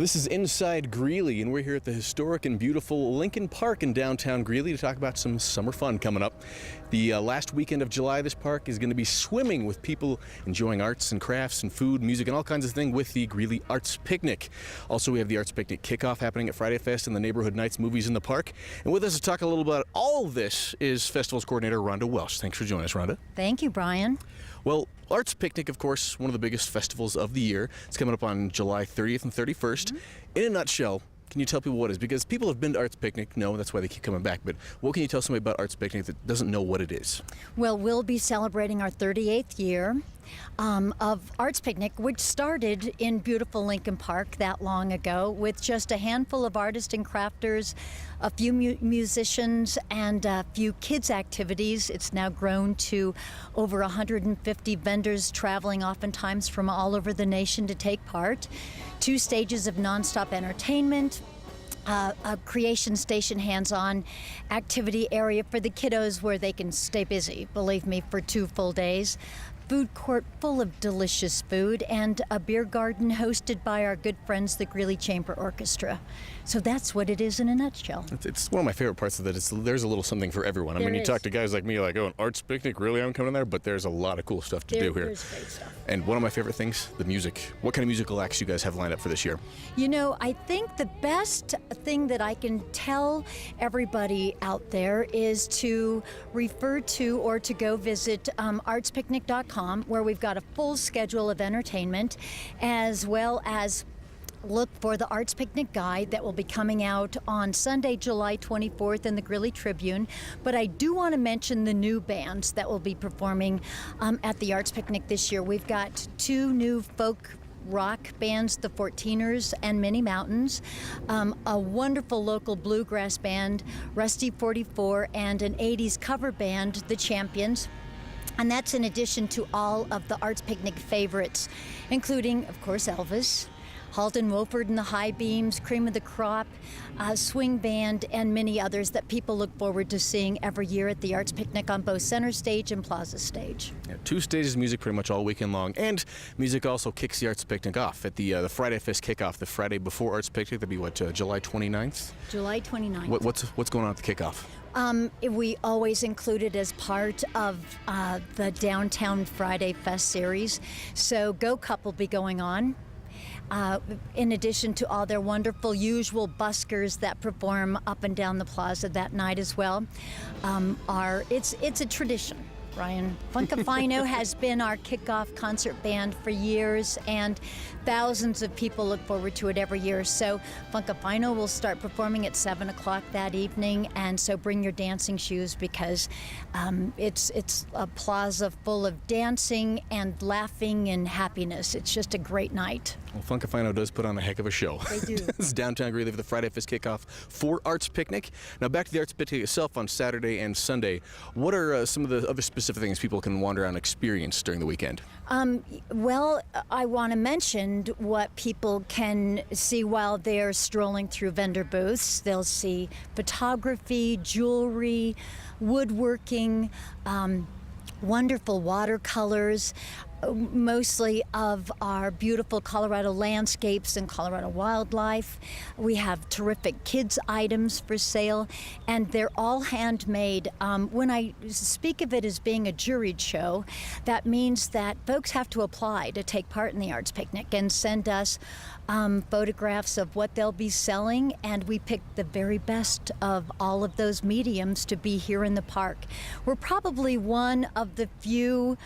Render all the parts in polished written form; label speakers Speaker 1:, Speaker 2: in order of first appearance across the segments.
Speaker 1: This is inside Greeley, and we're here at the historic and beautiful Lincoln Park in downtown Greeley to talk about some summer fun coming up. The last weekend of July, this park is going to be swimming with people enjoying arts and crafts and food, music, and all kinds of things with the Greeley Arts Picnic. Also, we have the Arts Picnic kickoff happening at Friday Fest and the Neighborhood Nights movies in the park. And with us to talk a little about all of this is Festivals Coordinator Rhonda Welsh. Thanks for joining us, Rhonda.
Speaker 2: Thank you, Brian.
Speaker 1: Well, Arts Picnic, of course, one of the biggest festivals of the year. It's coming up on July 30th and 31st. In a nutshell, can you tell people what it is? Because people have been to Arts Picnic, know that's why they keep coming back, but what can you tell somebody about Arts Picnic that doesn't know what it is?
Speaker 2: Well, we'll be celebrating our 38th year of Arts Picnic, which started in beautiful Lincoln Park that long ago with just a handful of artists and crafters, a few musicians, and a few kids' activities. It's now grown to over 150 vendors traveling oftentimes from all over the nation to take part. 2 stages of nonstop entertainment, a creation station hands-on activity area for the kiddos where they can stay busy, believe me, for 2 full days. Food court full of delicious food, and a beer garden hosted by our good friends, the Greeley Chamber Orchestra. So that's what it is in a nutshell.
Speaker 1: It's one of my favorite parts of that. There's a little something for everyone. I mean, you talk to guys like me, like, oh, an Arts Picnic, really, I'm coming there? But there's a lot of cool stuff to do here.
Speaker 2: There's great stuff.
Speaker 1: And one of my favorite things, the music. What kind of musical acts you guys have lined up for this year?
Speaker 2: You know, I think the best thing that I can tell everybody out there is to refer to or to go visit artspicnic.com, where we've got a full schedule of entertainment, as well as look for the Arts Picnic Guide that will be coming out on Sunday, July 24th in the Greeley Tribune. But I do want to mention the new bands that will be performing at the Arts Picnic this year. We've got 2 new folk rock bands, the 14ers and Many Mountains, a wonderful local bluegrass band, Rusty 44, and an 80s cover band, the Champions. And that's in addition to all of the Arts Picnic favorites, including, of course, Elvis, Halton Wolford and the High Beams, Cream of the Crop, Swing Band, and many others that people look forward to seeing every year at the Arts Picnic on both Center Stage and Plaza Stage.
Speaker 1: Yeah, 2 stages of music pretty much all weekend long, and music also kicks the Arts Picnic off at the Friday Fest kickoff, the Friday before Arts Picnic. That'd be what, July 29th?
Speaker 2: July 29th.
Speaker 1: What's going on at the kickoff?
Speaker 2: We always include it as part of the Downtown Friday Fest series. So Go Cup will be going on. In addition to all their wonderful usual buskers that perform up and down the plaza that night as well. It's a tradition, Brian. Funkafino has been our kickoff concert band for years, and thousands of people look forward to it every year. So Funkafino will start performing at 7 o'clock that evening, and so bring your dancing shoes, because it's a plaza full of dancing and laughing and happiness. It's just a great night.
Speaker 1: Well, Funkafino does put on a heck of a show.
Speaker 2: They do.
Speaker 1: It's downtown Greeley for the Friday Fest kickoff for Arts Picnic. Now back to the Arts Picnic itself on Saturday and Sunday. What are some of the other specific things people can wander around and experience during the weekend?
Speaker 2: Well, I want to mention what people can see while they're strolling through vendor booths. They'll see photography, jewelry, woodworking, wonderful watercolors, mostly of our beautiful Colorado landscapes and Colorado wildlife. We have terrific kids items for sale, and they're all handmade. When I speak of it as being a juried show, that means that folks have to apply to take part in the Arts Picnic and send us photographs of what they'll be selling, and we pick the very best of all of those mediums to be here in the park. We're probably one of the few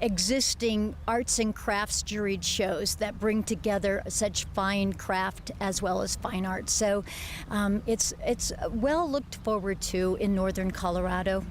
Speaker 2: existing arts and crafts juried shows that bring together such fine craft as well as fine art. So it's well looked forward to in northern Colorado.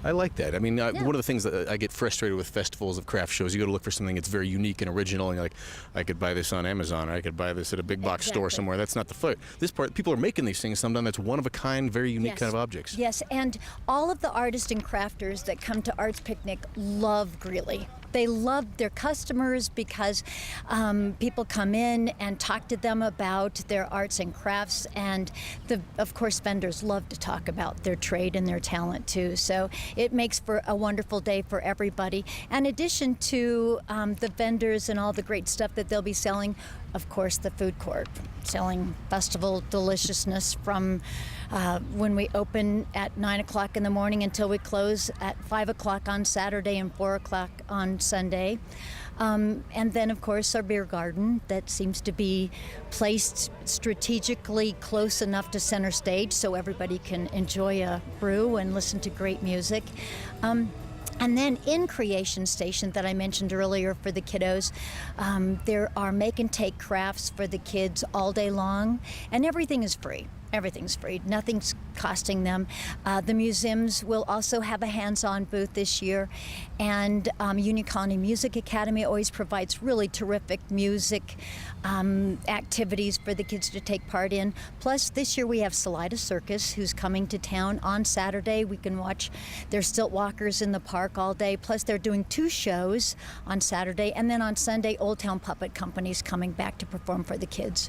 Speaker 1: I like that. I mean, one of the things that I get frustrated with festivals of craft shows, you go to look for something that's very unique and original, and you're like, I could buy this on Amazon, or I could buy this at a big box store somewhere. That's not the foot. This part, people are making these things sometimes that's one of a kind, very unique kind of objects.
Speaker 2: Yes, and all of the artists and crafters that come to Arts Picnic love Greeley. They love their customers because people come in and talk to them about their arts and crafts, and of course vendors love to talk about their trade and their talent too. So it makes for a wonderful day for everybody. In addition to the vendors and all the great stuff that they'll be selling, of course, the food court, selling festival deliciousness from when we open at 9 o'clock in the morning until we close at 5 o'clock on Saturday and 4 o'clock on Sunday. And then, of course, our beer garden that seems to be placed strategically close enough to center stage so everybody can enjoy a brew and listen to great music. And then in Creation Station that I mentioned earlier for the kiddos, there are make and take crafts for the kids all day long, and everything is free. Everything's free. Nothing's costing them. The museums will also have a hands-on booth this year, and Union Colony Music Academy always provides really terrific music activities for the kids to take part in. Plus, this year we have Salida Circus, who's coming to town on Saturday. We can watch their stilt walkers in the park all day. Plus, they're doing 2 shows on Saturday, and then on Sunday, Old Town Puppet Company's coming back to perform for the kids.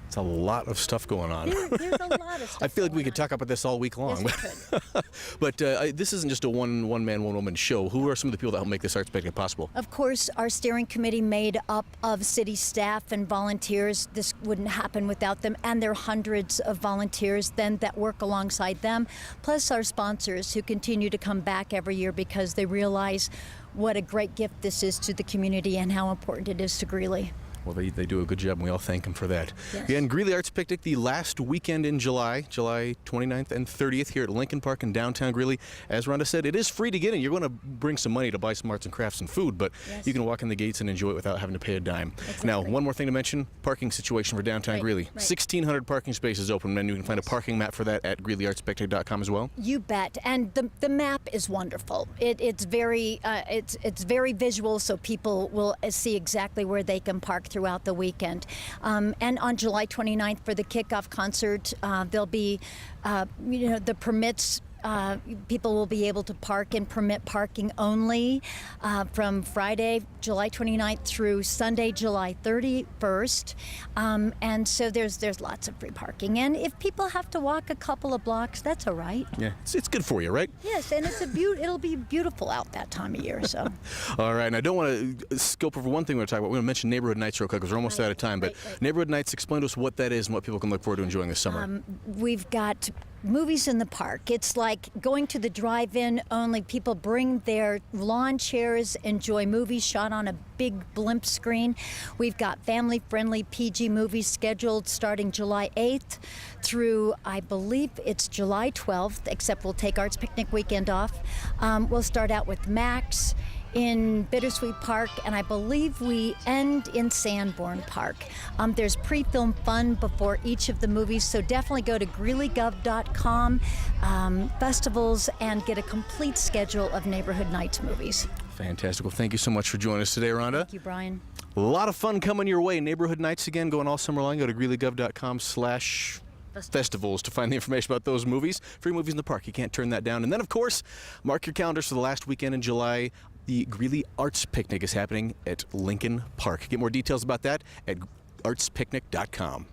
Speaker 1: It's a lot of stuff going on.
Speaker 2: There's a lot of stuff.
Speaker 1: I feel like we could talk about this all week long.
Speaker 2: Yes, we could.
Speaker 1: But this isn't just a one-man, one-woman show. Who are some of the people that help make this Arts Picnic possible?
Speaker 2: Of course, our steering committee made up of city staff and volunteers. This wouldn't happen without them, and there are hundreds of volunteers then that work alongside them, plus our sponsors who continue to come back every year because they realize what a great gift this is to the community and how important it is to Greeley.
Speaker 1: Well, they do a good job, and we all thank them for that.
Speaker 2: Yes.
Speaker 1: Again, Greeley Arts Picnic, the last weekend in July 29th and 30th here at Lincoln Park in downtown Greeley. As Rhonda said, it is free to get in. You're going to bring some money to buy some arts and crafts and food, but
Speaker 2: yes,
Speaker 1: you can walk in the gates and enjoy it without having to pay a dime.
Speaker 2: Exactly.
Speaker 1: Now, one more thing to mention, parking situation for downtown Greeley. 1,600 parking spaces open, and you can find a parking map for that at greeleyartspicnic.com as well.
Speaker 2: You bet. And the map is wonderful. It's very visual, so people will see exactly where they can park throughout the weekend. And on July 29th for the kickoff concert, there'll be, the permits. People will be able to park in permit parking only from Friday, July 29th through Sunday, July 31st. And so there's lots of free parking. And if people have to walk a couple of blocks, that's all right.
Speaker 1: Yeah, it's good for you, right?
Speaker 2: Yes, and it'll be beautiful out that time of year. So.
Speaker 1: All right, and I don't want to scope over one thing we're going to talk about. We're going to mention Neighborhood Nights real quick because we're almost out of time. But Neighborhood Nights, explain to us what that is and what people can look forward to enjoying this summer.
Speaker 2: We've got movies in the park. It's like going to the drive-in, only people bring their lawn chairs, enjoy movies shot on a big blimp screen. We've got family-friendly PG movies scheduled starting July 8th through, I believe it's July 12th, except we'll take Arts Picnic weekend off. We'll start out with Max in Bittersweet Park, and I believe we end in Sanborn Park. There's pre-film fun before each of the movies, so definitely go to greeleygov.com, festivals, and get a complete schedule of Neighborhood Nights movies.
Speaker 1: Fantastic. Well, thank you so much for joining us today, Rhonda.
Speaker 2: Thank you, Brian.
Speaker 1: A lot of fun coming your way. Neighborhood Nights again, going all summer long. Go to greeleygov.com/festivals to find the information about those movies. Free movies in the park. You can't turn that down. And then, of course, mark your calendars for the last weekend in July. The Greeley Arts Picnic is happening at Lincoln Park. Get more details about that at artspicnic.com.